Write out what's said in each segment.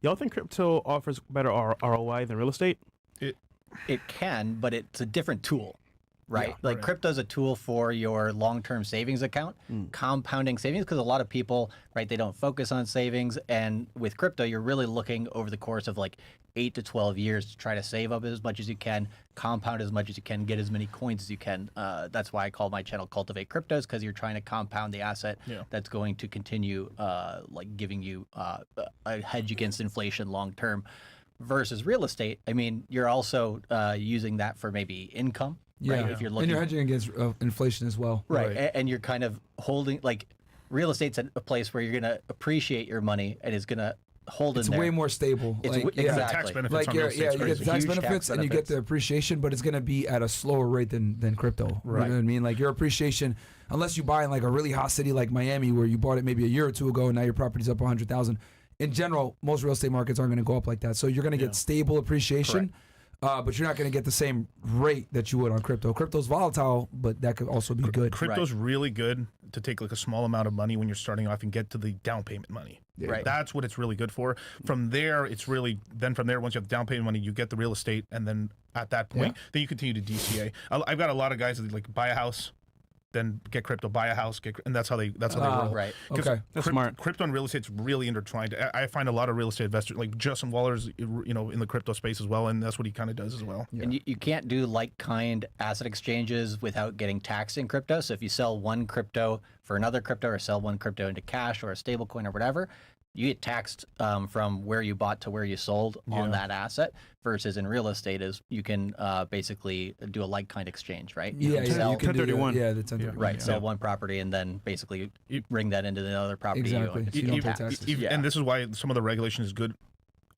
Y'all think crypto offers better ROI than real estate? It can, but it's a different tool, right? Like crypto's a tool for your long-term savings account, compounding savings, because a lot of people, right, they don't focus on savings. And with crypto, you're really looking over the course of like 8 to 12 years to try to save up as much as you can, compound as much as you can, get as many coins as you can. That's why I call my channel Cultivate Cryptos, because you're trying to compound the asset that's going to continue like giving you a hedge against inflation long-term. Versus real estate, I mean, you're also using that for maybe income, right? If you're looking, and you're hedging against inflation as well, right? And you're kind of holding, like, real estate's a place where you're going to appreciate your money and is going to hold it's in there. way more stable. It's like, tax benefits. Like on real you get the tax benefits and you get the appreciation, but it's going to be at a slower rate than crypto. Right. You know what I mean? Like your appreciation, unless you buy in like a really hot city like Miami, where you bought it maybe a year or two ago, and now your property's up 100,000. In general, most real estate markets aren't going to go up like that. So you're going to get stable appreciation, but you're not going to get the same rate that you would on crypto. Crypto's volatile, but that could also be good. Crypto's really good to take like a small amount of money when you're starting off and get to the down payment money. Right. That's what it's really good for. From there, it's really, then from there, once you have the down payment money, you get the real estate, and then at that point, then you continue to DCA. I've got a lot of guys that like buy a house, then get crypto, buy a house, and that's how they roll. Right. Okay. That's smart. Crypto and real estate's really intertwined. I find a lot of real estate investors, like Justin Waller's, you know, in the crypto space as well, and that's what he kind of does as well. Yeah. And you can't do like-kind asset exchanges without getting taxed in crypto. So if you sell one crypto for another crypto, or sell one crypto into cash or a stable coin or whatever, you get taxed from where you bought to where you sold on that asset. Versus in real estate is you can basically do a like-kind exchange, right? You can do 1031. the 1031. Right, sell one property and then basically bring that into the other property. Exactly. You don't pay taxes. taxes. And this is why some of the regulation is good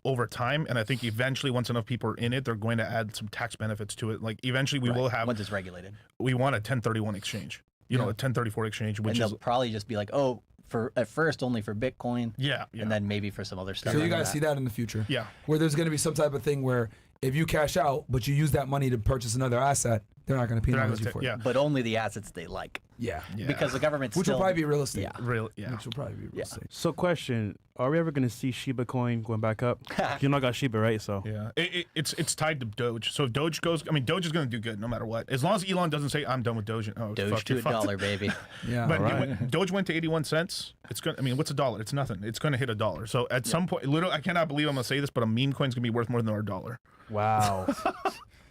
over time, and I think eventually once enough people are in it, they're going to add some tax benefits to it. Like eventually we will have, once it's regulated, we want a 1031 exchange, you know, a 1034 exchange, which and is they'll probably just be like, oh, for at first only for Bitcoin, and then maybe for some other stuff. So you guys see that in the future, yeah, where there's going to be some type of thing where if you cash out but you use that money to purchase another asset, they're not going to penalize you for it. But only the assets they like. Yeah. Because the government which still, will probably be real estate. Which will probably be real estate. So question, are we ever going to see Shiba coin going back up? You know I got Shiba, right? So it's tied to Doge. So if Doge goes, I mean, Doge is going to do good no matter what. As long as Elon doesn't say, I'm done with Doge. Oh, Doge to $1, baby. But Doge went to 81 cents. It's going. I mean, what's $1? It's nothing. It's going to hit $1. So at some point, literally, I cannot believe I'm going to say this, but a meme coin's going to be worth more than our dollar. Wow.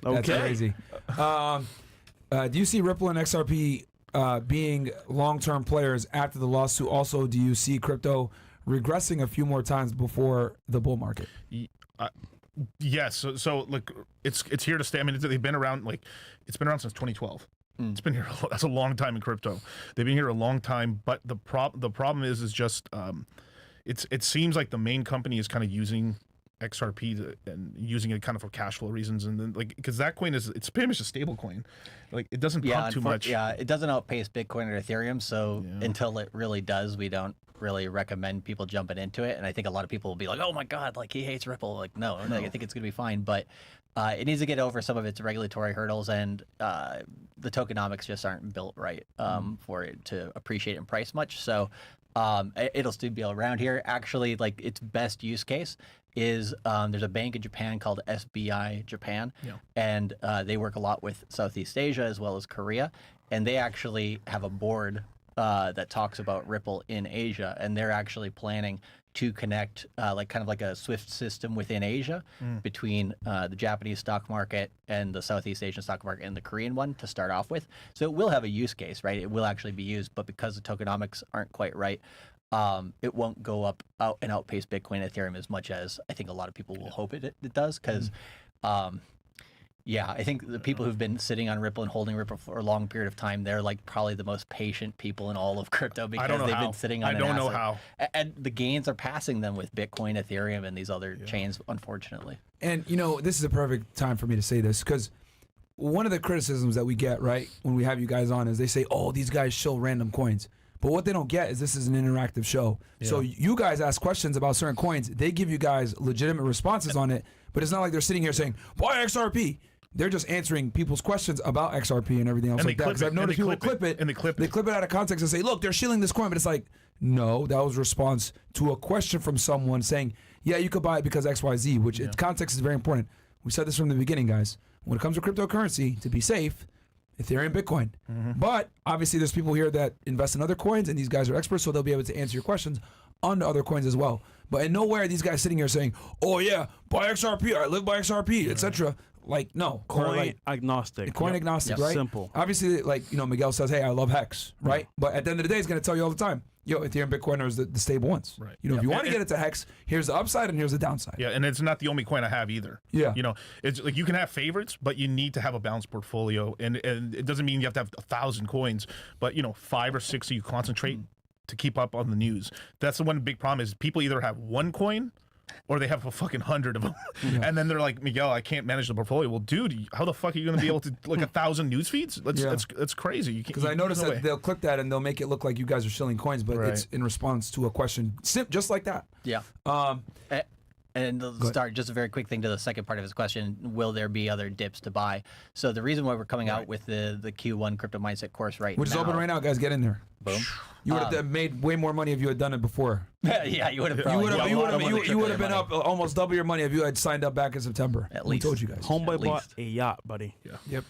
That's crazy. Do you see Ripple and XRP being long-term players after the lawsuit? Also, do you see crypto regressing a few more times before the bull market? Yes. So look, it's here to stay. I mean, they've been around, like, it's been around since 2012. It's been here. That's a long time in crypto. They've been here a long time. But the problem is just it seems like the main company is kind of using XRP and using it kind of for cash flow reasons, and then like because that coin it's pretty much a stable coin, like it doesn't pump too much. Yeah, it doesn't outpace Bitcoin or Ethereum, so until it really does, we don't really recommend people jumping into it. And I think a lot of people will be like, "Oh my God, like he hates Ripple." Like no. Like, I think it's gonna be fine, but it needs to get over some of its regulatory hurdles, and the tokenomics just aren't built right for it to appreciate in price much. So it'll still be around here. Actually, like its best use case is there's a bank in Japan called SBI Japan, and they work a lot with Southeast Asia as well as Korea, and they actually have a board that talks about Ripple in Asia, and they're actually planning to connect like kind of like a SWIFT system within Asia between the Japanese stock market and the Southeast Asian stock market and the Korean one to start off with. So it will have a use case, right? It will actually be used, but because the tokenomics aren't quite right, it won't go out and outpace Bitcoin and Ethereum as much as I think a lot of people will hope it does, because I think the people who've been sitting on Ripple and holding Ripple for a long period of time, they're like probably the most patient people in all of crypto, because they've been sitting on an asset. And the gains are passing them with Bitcoin, Ethereum, and these other chains, unfortunately. And you know, this is a perfect time for me to say this, because one of the criticisms that we get, right, when we have you guys on is they say, oh, these guys show random coins. But what they don't get is this is an interactive show. So you guys ask questions about certain coins. They give you guys legitimate responses on it. But it's not like they're sitting here saying, buy XRP. they're just answering people's questions about XRP and everything else like that. Because I've noticed people clip it, and they clip it out of context and say, look, they're shilling this coin. But it's like, no, that was a response to a question from someone saying, yeah, you could buy it because XYZ, which context is very important. We said this from the beginning, guys. When it comes to cryptocurrency, to be safe, Ethereum, Bitcoin. But obviously there's people here that invest in other coins, and these guys are experts, so they'll be able to answer your questions on the other coins as well. But in nowhere are these guys sitting here saying, oh yeah, buy XRP, I live by XRP, etc. Like, no. Coin agnostic. Coin agnostic, right? Simple. Obviously, like, Miguel says, hey, I love Hex, right? But at the end of the day, he's going to tell you all the time, yo, Ethereum, Bitcoin are the stable ones. Right. If you want to get into Hex, here's the upside and here's the downside. Yeah, and it's not the only coin I have either. Yeah. It's like you can have favorites, but you need to have a balanced portfolio. And it doesn't mean you have to have 1,000 coins, but 5 or 6 so you concentrate to keep up on the news. That's the one big problem is people either have one coin or they have a fucking 100 of them. And then they're like, Miguel, I can't manage the portfolio. Well, dude, how the fuck are you going to be able to, 1,000 news feeds? That's crazy. Because I noticed that they'll click that and they'll make it look like you guys are shilling coins, but it's in response to a question, just like that. Yeah. And to start, just a very quick thing to the second part of his question, will there be other dips to buy? So the reason why we're coming out with the Q1 Crypto Mindset course right now. Which is open right now, guys. Get in there. Boom. You would have made way more money if you had done it before. Yeah, you would have probably. You would have been up almost double your money if you had signed up back in September. At least. We told you guys. Homeboy bought a yacht, buddy. Yeah. Yep.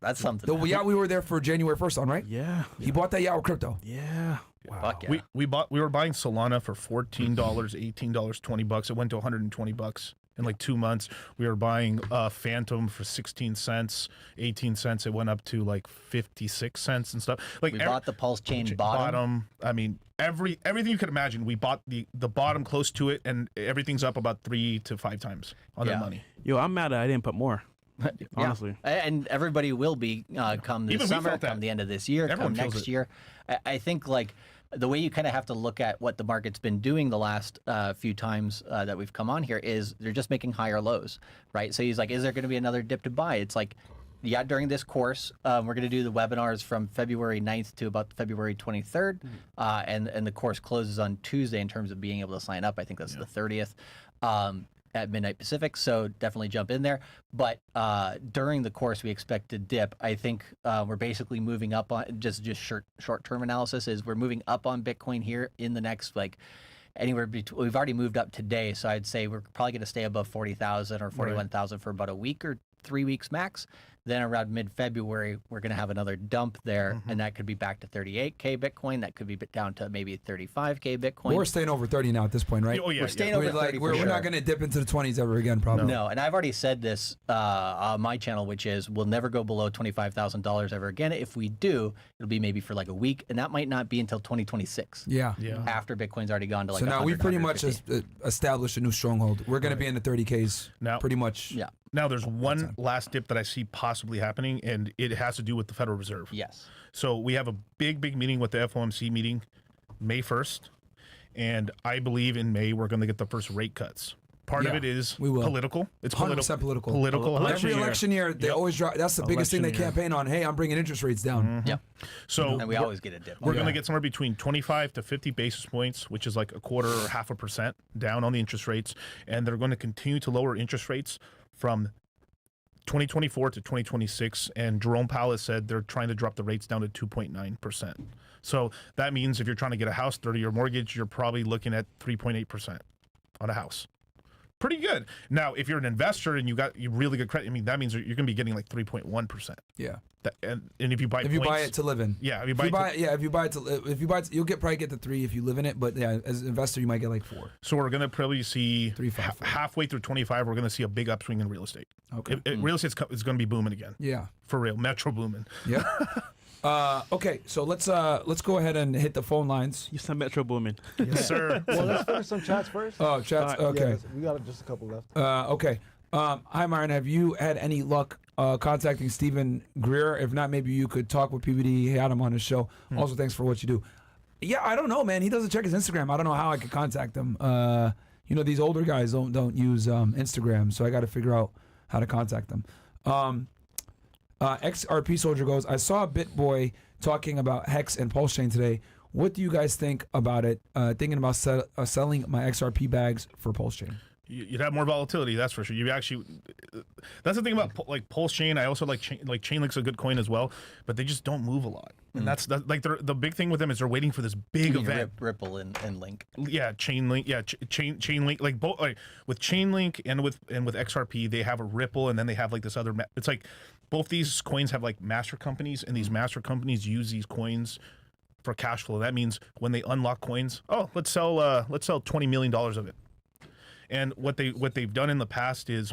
That's something. The yacht we were there for January 1st on, right? Yeah. He bought that yacht with crypto. Yeah. Wow. Fuck yeah. We were buying Solana for $14, $18, $20. It went to $120 in like 2 months. We were buying Phantom for 16 cents, 18 cents. It went up to like 56 cents and stuff. Like we bought the Pulse Chain bottom. I mean, everything you could imagine. We bought the bottom close to it, and everything's up about 3 to 5 times on that money. Yo, I'm mad that I didn't put more. Honestly. And everybody will be come this Even summer, come the end of this year, Everyone come next year. I think like the way you kind of have to look at what the market's been doing the last few times that we've come on here is they're just making higher lows, right? So he's like, is there going to be another dip to buy? It's like, yeah, during this course, we're going to do the webinars from February 9th to about February 23rd. And the course closes on Tuesday in terms of being able to sign up. I think that's the 30th. At midnight Pacific, so definitely jump in there. But during the course, we expect to dip. I think we're basically moving up on just short-term analysis is we're moving up on Bitcoin here in the next anywhere between. We've already moved up today, so I'd say we're probably going to stay above 40,000 or 41,000 for about a week or 3 weeks max. Then around mid-February, we're going to have another dump there, and that could be back to 38K Bitcoin. That could be down to maybe 35K Bitcoin. We're staying over 30 now at this point, right? Oh, yeah. We're staying over 30 We're not going to dip into the 20s ever again, probably. No, and I've already said this on my channel, which is we'll never go below $25,000 ever again. If we do, it'll be maybe for like a week, and that might not be until 2026. Yeah. After Bitcoin's already gone to like so now we've pretty much established a new stronghold. We're going to be in the 30Ks now, pretty much. Yeah. Now, there's one last dip that I see possibly happening, and it has to do with the Federal Reserve. Yes. So we have a big meeting with the FOMC meeting May 1st, and I believe in May we're going to get the first rate cuts. Part of it is political. It's 100% political. Election Every election year, they always drop. That's the biggest thing they campaign on. Hey, I'm bringing interest rates down. Yep. So and we always get a dip. We're going to get somewhere between 25 to 50 basis points, which is like a quarter or 0.5% down on the interest rates, and they're going to continue to lower interest rates from 2024 to 2026, and Jerome Powell has said they're trying to drop the rates down to 2.9%. So that means if you're trying to get a house, 30-year mortgage, you're probably looking at 3.8% on a house. Pretty good. Now, if you're an investor and you really good credit, I mean, that means you're going to be getting like 3.1%. Yeah. And if you buy you buy it to live in. Yeah. If you buy it, you'll probably get the 3 if you live in it, but yeah, as an investor, you might get like 4. So we're going to probably see 3, 5, 4. Halfway through 25, we're going to see a big upswing in real estate. Okay. Real estate is going to be booming again. Yeah. For real. Metro booming. Yeah. Okay, so let's go ahead and hit the phone lines. You said Metro booming. Yes, sir. Well, let's finish some chats first. Oh, chats. Okay. Yeah, we got just a couple left. Okay. Hi, Myron. Have you had any luck contacting Stephen Greer? If not, maybe you could talk with PBD. He had him on his show. Also, thanks for what you do. Yeah, I don't know, man. He doesn't check his Instagram. I don't know how I could contact him. These older guys don't use Instagram, so I got to figure out how to contact them. XRP Soldier goes, I saw BitBoy talking about Hex and Pulse Chain today. What do you guys think about it? Thinking about selling my XRP bags for Pulse Chain. You'd have more volatility, that's for sure. You actually, that's the thing about like Pulse Chain. I also like Chainlink's a good coin as well, but they just don't move a lot. And that's like the big thing with them is they're waiting for this big event. Ripple and Link. Yeah, Chainlink. Yeah, Chainlink. Like both, like with Chainlink and with XRP, they have a Ripple, and then they have like this other. It's like both these coins have like master companies, and these master companies use these coins for cash flow. That means when they unlock coins, let's sell $20 million of it. And what they've done in the past is,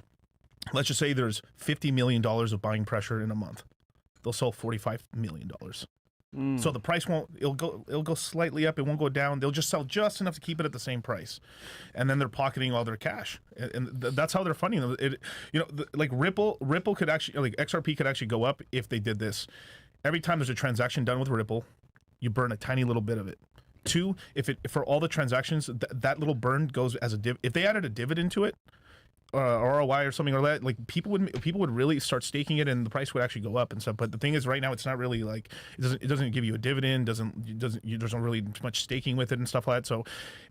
let's just say there's $50 million of buying pressure in a month. They'll sell $45 million. So the price it'll go slightly up. It won't go down. They'll just sell just enough to keep it at the same price, and then they're pocketing all their cash, and that's how they're funding them. Like Ripple could actually, like XRP could actually go up if they did this. Every time there's a transaction done with Ripple, you burn a tiny little bit of it. 2, for all the transactions, that little burn goes as a if they added a dividend to it, ROI or something like that, like people would really start staking it, and the price would actually go up and stuff. But the thing is, right now it's not really like it doesn't there's not really much staking with it and stuff like that. So,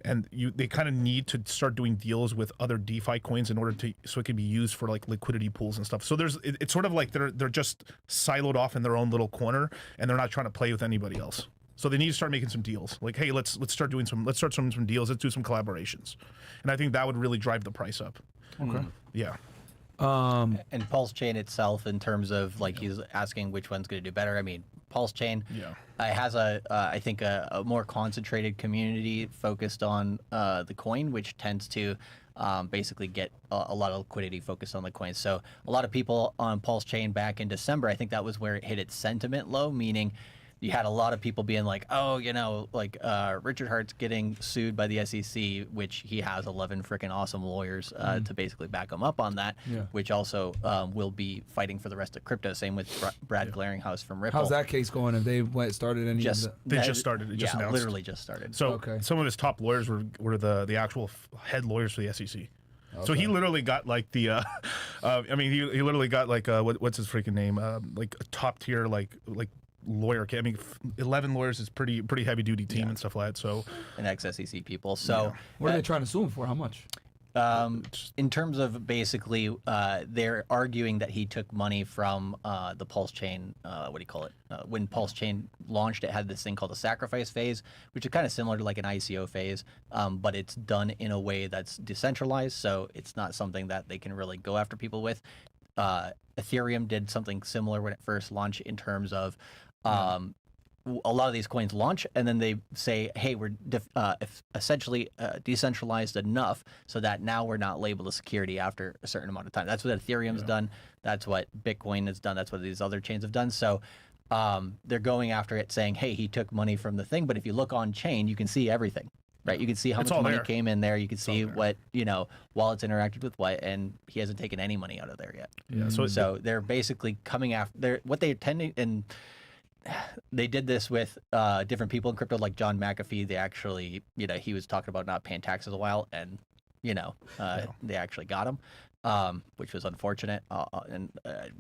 and they kind of need to start doing deals with other DeFi coins in order so it can be used for like liquidity pools and stuff. So it's sort of like they're just siloed off in their own little corner, and they're not trying to play with anybody else. So they need to start making some deals. Like, hey, let's start some deals. Let's do some collaborations, and I think that would really drive the price up. Okay. Yeah. And Pulse Chain itself, in terms of like he's asking which one's going to do better. I mean, Pulse Chain has I think a more concentrated community focused on the coin, which tends to basically get a lot of liquidity focused on the coin. So a lot of people on Pulse Chain back in December, I think that was where it hit its sentiment low, meaning you had a lot of people being like, Richard Hart's getting sued by the SEC, which he has 11 freaking awesome lawyers to basically back him up on that, which also will be fighting for the rest of crypto. Same with Brad Glaringhouse from Ripple. How's that case going? Have they started any? They just started. It just announced. Literally just started. So some of his top lawyers were the actual head lawyers for the SEC. Okay. So he literally got like the, he literally got like what's his freaking name? Like a top tier like lawyer. I mean, 11 lawyers is pretty heavy duty team and stuff like that. So and ex-SEC people. So what are they trying to sue him for? How much? In terms of basically, they're arguing that he took money from the Pulse Chain. What do you call it? When Pulse Chain launched, it had this thing called a sacrifice phase, which is kind of similar to like an ICO phase, but it's done in a way that's decentralized. So it's not something that they can really go after people with. Ethereum did something similar when it first launched, in terms of a lot of these coins launch and then they say, hey, we're essentially decentralized enough so that now we're not labeled a security after a certain amount of time. That's what Ethereum's done. That's what Bitcoin has done. That's what these other chains have done. So they're going after it, saying, hey, he took money from the thing. But if you look on chain, you can see everything. Right, you can see how much money came in there. You can see what, wallets interacted with what, and he hasn't taken any money out of there yet. Yeah, so they're basically coming after. What they tend, and they did this with different people in crypto, like John McAfee. They actually, he was talking about not paying taxes a while, and they actually got him. Which was unfortunate and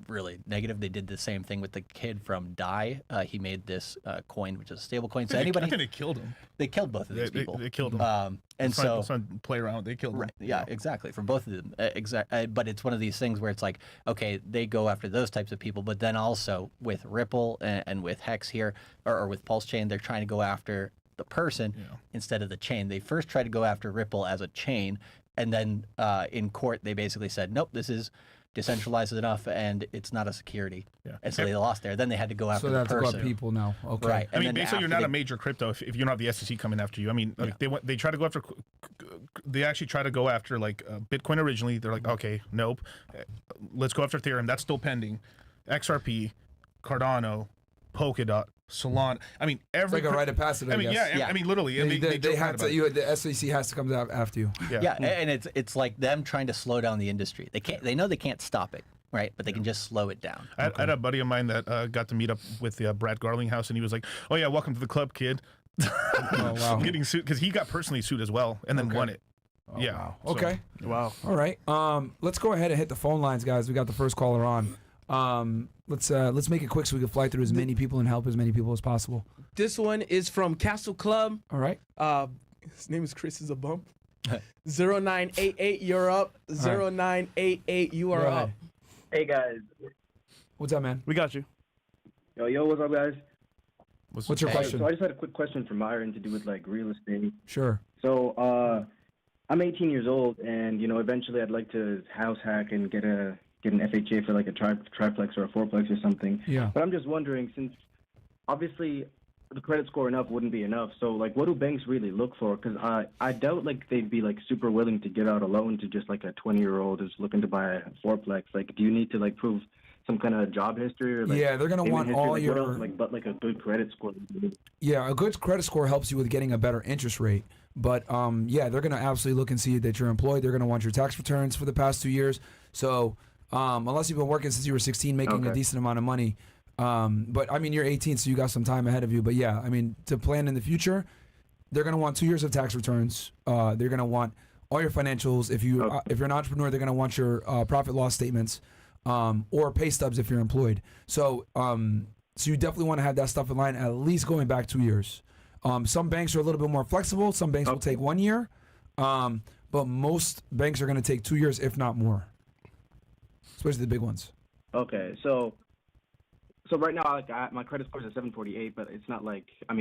really negative. They did the same thing with the kid from DAI. He made this coin, which is a stable coin. So I think they killed him. They killed both of these people. They killed him. And so play around. They killed him. Right, yeah, exactly. For both of them. But it's one of these things where it's like, okay, they go after those types of people, but then also with Ripple and with Hex here, or with Pulse Chain, they're trying to go after the person instead of the chain. They first tried to go after Ripple as a chain. And then in court, they basically said, nope, this is decentralized enough and it's not a security. Yeah. And so they lost there. Then they had to go after the person. So that's about people now. Okay. Right. I mean, basically, you're not a major crypto if you don't have the SEC coming after you. I mean, like they try to go after, they actually try to go after like Bitcoin originally. They're like, okay, nope. Let's go after Ethereum. That's still pending. XRP, Cardano, Polkadot, Solana. I mean, it's like a rite of passage. I guess. I mean, literally, they have to. The SEC has to come after you. Yeah, and it's like them trying to slow down the industry. They can't. They know they can't stop it, right? But they can just slow it down. I had a buddy of mine that got to meet up with Brad Garlinghouse, and he was like, "Oh yeah, welcome to the club, kid." Oh wow. Getting sued because he got personally sued as well, and then won it. Oh, yeah. Wow. Okay. Wow. All right. Let's go ahead and hit the phone lines, guys. We got the first caller on. Let's make it quick so we can fly through as many people and help as many people as possible. This one is from Castleclub. All right. His name is Chris is a bump. 0988, you're up. 0988, you are up. Hey guys. What's up, man? We got you. Yo, what's up, guys? What's your question? So I just had a quick question for Myron to do with like real estate. Sure. So I'm 18 years old, and eventually I'd like to house hack and get an FHA for like a triplex or a fourplex or something. Yeah. But I'm just wondering, since obviously the credit score enough wouldn't be enough, so like what do banks really look for? Because I doubt like they'd be like super willing to give out a loan to just like a 20-year-old who's looking to buy a fourplex. Like, do you need to like prove some kind of job history or like yeah, they're gonna want history, all like, your what else, like but like a good credit score. Yeah, a good credit score helps you with getting a better interest rate. But yeah, they're gonna absolutely look and see that you're employed. They're gonna want your tax returns for the past 2 years. So unless you've been working since you were 16, making a decent amount of money. But I mean, you're 18, so you got some time ahead of you. But yeah, I mean, to plan in the future, they're gonna want 2 years of tax returns. They're gonna want all your financials. If you're an entrepreneur, they're gonna want your profit loss statements, or pay stubs if you're employed. So so you definitely want to have that stuff in line, at least going back 2 years. Some banks are a little bit more flexible. Some banks will take 1 year, but most banks are gonna take 2 years, if not more, especially the big ones. Okay, so right now, like my credit score is at 748, but it's not like I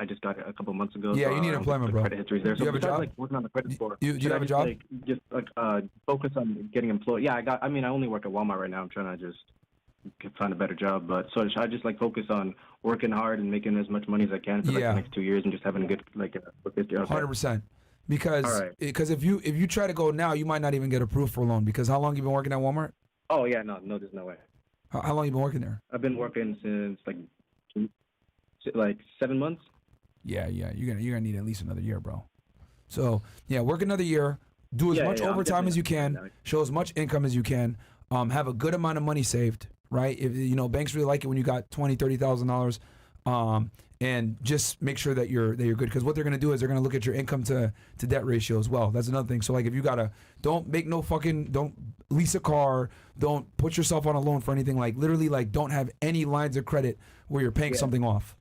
just got it a couple months ago. Yeah, so you need employment, bro. Credit history there. Do you have a job? Like working on the credit score. Do you have a job? Just focus on getting employed. Yeah, I only work at Walmart right now. I'm trying to just find a better job. But so should I just like focus on working hard and making as much money as I can for like the next 2 years and just having a good like a 100%. Because if you try to go now, you might not even get approved for a loan. Because how long you been working at Walmart? Oh yeah, no, there's no way. How long you been working there? I've been working since like 7 months. Yeah, you're gonna need at least another year, bro. So yeah, work another year. Do as much overtime as you can. Show as much income as you can. Have a good amount of money saved, right? If banks really like it when you got $20,000-$30,000. And just make sure that you're good, because what they're gonna do is they're gonna look at your income to debt ratio as well. That's another thing. So like if you don't lease a car, don't put yourself on a loan for anything, like literally like don't have any lines of credit where you're paying something off.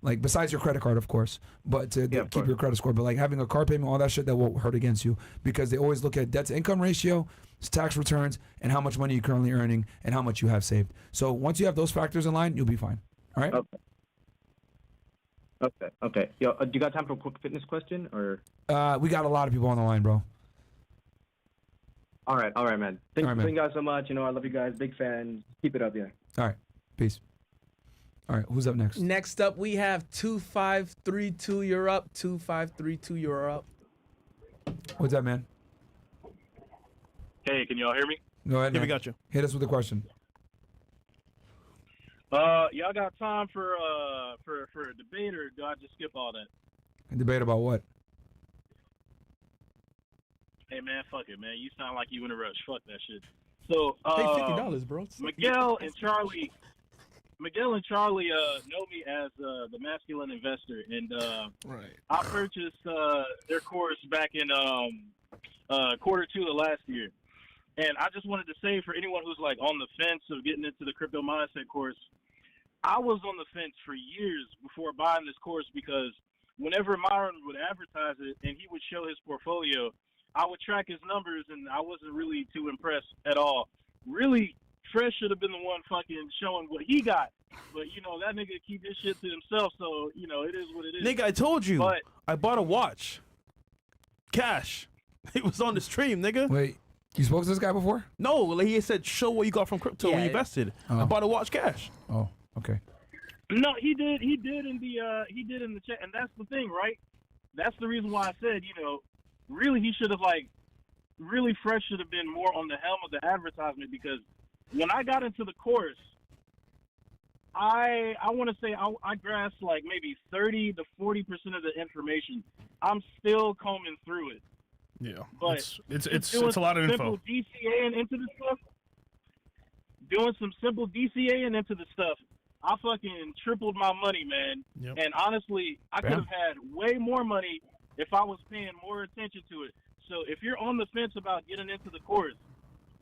Like besides your credit card, of course, but to keep your credit score. But like having a car payment, all that shit, that won't hurt against you, because they always look at debt to income ratio, tax returns, and how much money you're currently earning and how much you have saved. So once you have those factors in line, you'll be fine. All right? Okay. Yo, do you got time for a quick fitness question, or? We got a lot of people on the line, bro. All right, man. Thank you guys so much. I love you guys. Big fan. Keep it up, yeah. All right. Peace. All right, who's up next? Next up, we have 2532. You're up. 2532. You're up. What's up, man? Hey, can y'all hear me? Go ahead, man. We got you. Hit us with a question. Y'all got time for a debate, or do I just skip all that? A debate about what? Hey man, fuck it, man. You sound like you in a rush. Fuck that shit. So Pay $50, bro. Miguel and Charlie know me as the masculine investor, and I purchased their course back in quarter 2 of last year. And I just wanted to say, for anyone who's like on the fence of getting into the crypto mindset course, I was on the fence for years before buying this course, because whenever Myron would advertise it and he would show his portfolio, I would track his numbers, and I wasn't really too impressed at all. Really, Fresh should have been the one fucking showing what he got. But, that nigga keep his shit to himself, so, it is what it is. Nigga, I told you. But I bought a watch. Cash. It was on the stream, nigga. Wait, you spoke to this guy before? No, like he said, show what you got from crypto when you invested. I bought a watch cash. Oh, okay. No, he did in the chat, and that's the thing, right? That's the reason why I said, really he should have really Fresh should have been more on the helm of the advertisement, because when I got into the course, I want to say I grasped like maybe 30 to 40% of the information. I'm still combing through it. Yeah, but it's a lot of info. Simple DCAing into the stuff. Doing some simple DCAing into the stuff. I fucking tripled my money, man. Yep. And honestly, I could have had way more money if I was paying more attention to it. So if you're on the fence about getting into the course,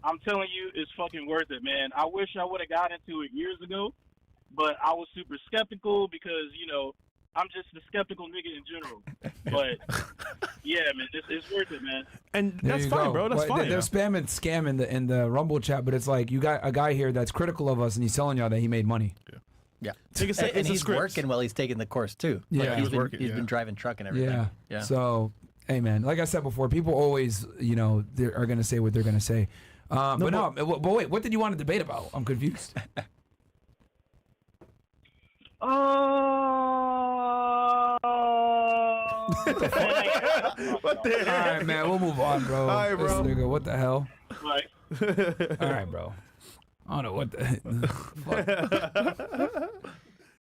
I'm telling you, it's fucking worth it, man. I wish I would have got into it years ago, but I was super skeptical because, I'm just a skeptical nigga in general. But yeah, man, it's worth it, man. And There that's you fine, go. bro. That's Well, fine. They're spamming scam in the Rumble chat, but it's like you got a guy here that's critical of us, and he's telling y'all that he made money. Yeah. It's And a he's script. working while he's taking the course too. Yeah. Like, He's he's been driving truck and everything. Yeah. So, hey, man, like I said before, people always, they are going to say what they're going to say. But wait, what did you want to debate about? I'm confused. What the heck? All right, man, we'll move on, bro. All right, bro. This nigga, what the hell? Right. All right, bro. I don't know what the fuck.